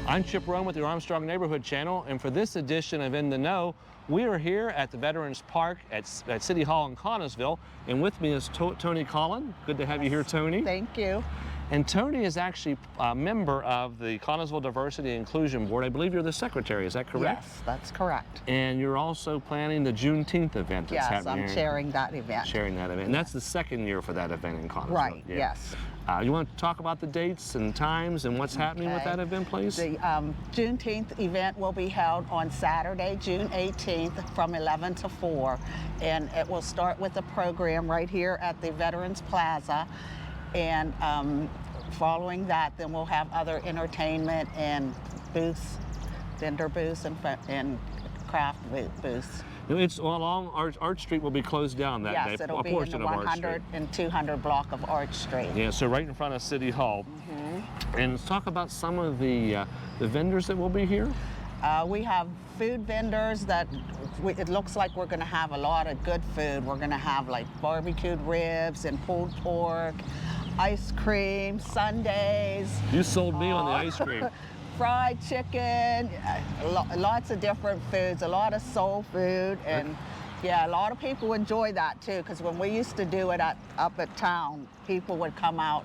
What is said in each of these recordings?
I'm Chip Rome with the Armstrong Neighborhood Channel, and for this edition of In the Know, we are here at the Veterans Park at City Hall in Connellsville, and with me is Tony Collin. Good to have you here, Tony. Thank you. And Tony is actually a member of the Connellsville Diversity and Inclusion Board. I believe you're the secretary, is that correct? Yes, that's correct. And you're also planning the Juneteenth event that's happening. Yes, I'm chairing that event. Chairing that event. And that's the second year for that event in Connellsville. Right, yeah. yes. You want to talk about the dates and times and what's happening with that event, please? The Juneteenth event will be held on Saturday, June 18th from 11 to 4. And it will start with a program right here at the Veterans Plaza. And following that, then we'll have other entertainment and booths, vendor booths and craft booths. It's along Arch Street will be closed down that day. Yes, it'll be in the 100 and 200 block of Arch Street. Yeah, so right in front of City Hall. And let's talk about some of the vendors that will be here. We have food vendors that it looks like we're going to have a lot of good food. We're going to have like barbecued ribs and pulled pork, ice cream, sundaes. You sold me on the ice cream. Fried chicken, lots of different foods, a lot of soul food, and yeah, a lot of people enjoy that too, because when we used to do it up at town, people would come out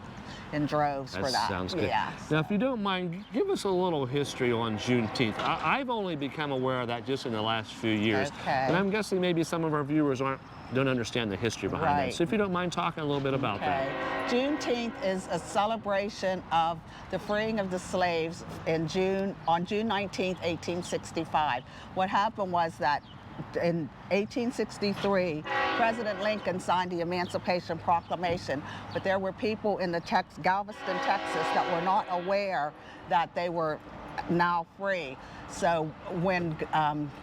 in droves for that. That sounds good. Yeah. Now, if you don't mind, give us a little history on Juneteenth. I've only become aware of that just in the last few years. Okay. And I'm guessing maybe some of our viewers don't understand the history behind that. So if you don't mind talking a little bit about that. Juneteenth is a celebration of the freeing of the slaves on June 19th, 1865. What happened was that in 1863, President Lincoln signed the Emancipation Proclamation, but there were people in Galveston, Texas that were not aware that they were now free. So when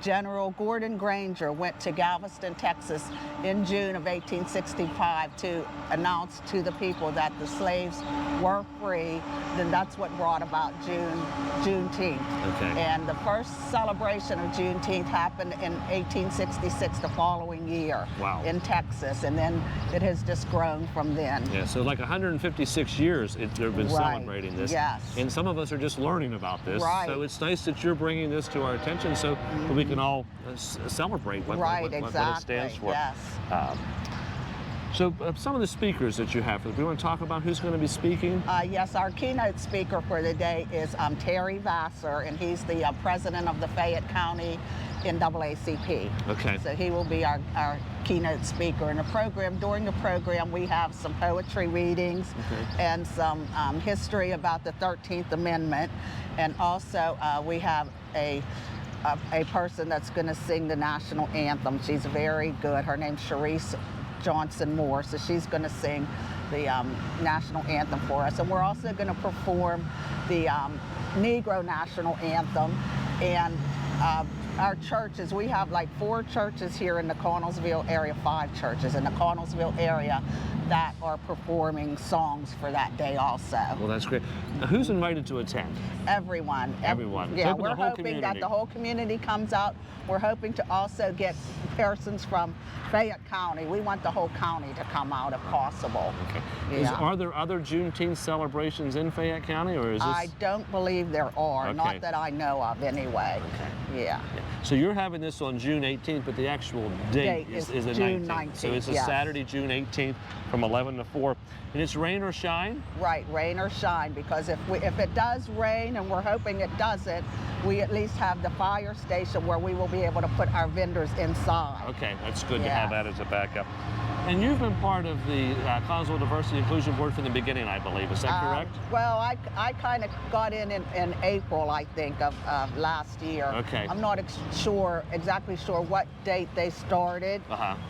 General Gordon Granger went to Galveston, Texas in June of 1865 to announce to the people that the slaves were free, then that's what brought about Juneteenth. Okay. And the first celebration of Juneteenth happened in 1866, the following year. Wow. In Texas, and then it has just grown from then. Yeah, so like 156 years they've been celebrating this. Yes. And some of us are just learning about this. Right. So it's nice that you're bringing this to our attention so we can all celebrate what it stands for. Yes. So some of the speakers that you have, do we want to talk about who's going to be speaking? Yes, our keynote speaker for the day is Terry Vasser, and he's the president of the Fayette County NAACP. Okay. So he will be our keynote speaker in the program. During the program, we have some poetry readings and some history about the 13th Amendment, and also we have a person that's going to sing the national anthem. She's very good. Her name's Sharice Johnson Moore, so she's going to sing the national anthem for us. And we're also going to perform the Negro national anthem. And our churches, we have like 4 churches here in the Connellsville area, 5 churches in the Connellsville area that are performing songs for that day also. Well, that's great. Now, who's invited to attend? Everyone. Everyone. Yeah, we're hoping that the whole community comes out. We're hoping to also get persons from Fayette County. We want the whole county to come out if possible. Okay. Yeah. Are there other Juneteenth celebrations in Fayette County, or is this? I don't believe there are, Okay. not that I know of anyway. Okay. Yeah. So you're having this on June 18th, but the actual date is the June 19th. So it's a yes. Saturday, June 18th from 11 to 4. And it's rain or shine? Right, rain or shine, because if it does rain, and we're hoping it doesn't, we at least have the fire station where we will be able to put our vendors inside. Okay, that's good to have that as a backup. And you've been part of the Connellsville Diversity Inclusion Board from the beginning, I believe. Is that correct? Well, I kind of got in April, I think, of last year. Okay. I'm not exactly sure what date they started,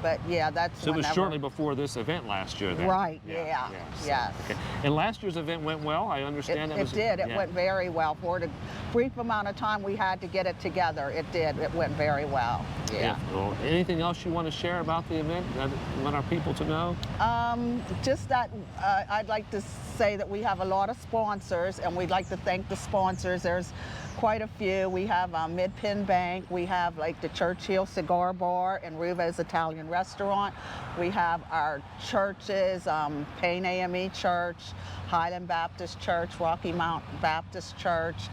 but yeah, that's So it was shortly before this event last year then? Right, yeah. Yes. Okay. And last year's event went well, I understand. It did. It went very well. For the brief amount of time we had to get it together, it did. It went very well. Yeah. Well, anything else you want to share about the event that you want our people to know? Just that I'd like to say that we have a lot of sponsors, and we'd like to thank the sponsors. There's quite a few. We have Mid-Penn Bank. We have like the Churchill Cigar Bar and Ruvo's Italian Restaurant. We have our churches, Payne AME Church, Highland Baptist Church, Rocky Mount Baptist Church,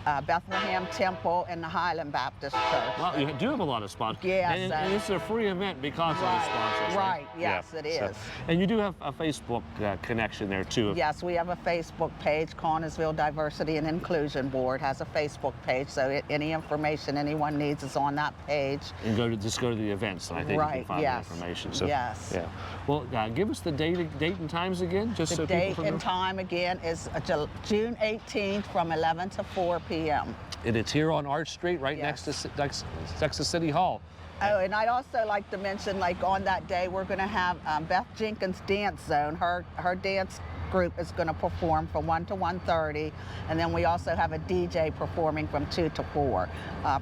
Bethlehem Temple, and the Highland Baptist Church. Well, you do have a lot of sponsors. Yes. And it's a free event because of the sponsors, right? Right, yes, it is. And you do have a Facebook connection there, too. Yes, we have a Facebook page. Connellsville Diversity and Inclusion Board has a Facebook page, so any information anyone needs is on that page. And just go to the events, and I think you can find the information. So, yes. Yeah. Well, give us the date and times again, just so The people date and time again is June 18th from 11 to 4 p.m. And it's here on Arch Street, right next to City Hall. Oh, and I'd also like to mention, like on that day, we're going to have Beth Jenkins Dance Zone. Her dance group is going to perform from 1 to 1:30, and then we also have a DJ performing from 2 to 4,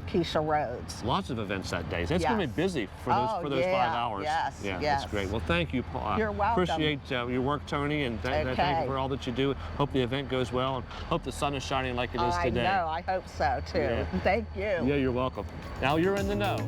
Keisha Rhodes. Lots of events that day. That's going to be busy for those 5 hours. Yes, yeah, yes. That's great. Well, thank you, Paul. You're welcome. Appreciate your work, Tony, and thank you for all that you do. Hope the event goes well, and hope the sun is shining like it is today. I know. I hope so too. Yeah. Thank you. Yeah, you're welcome. Now you're in the know.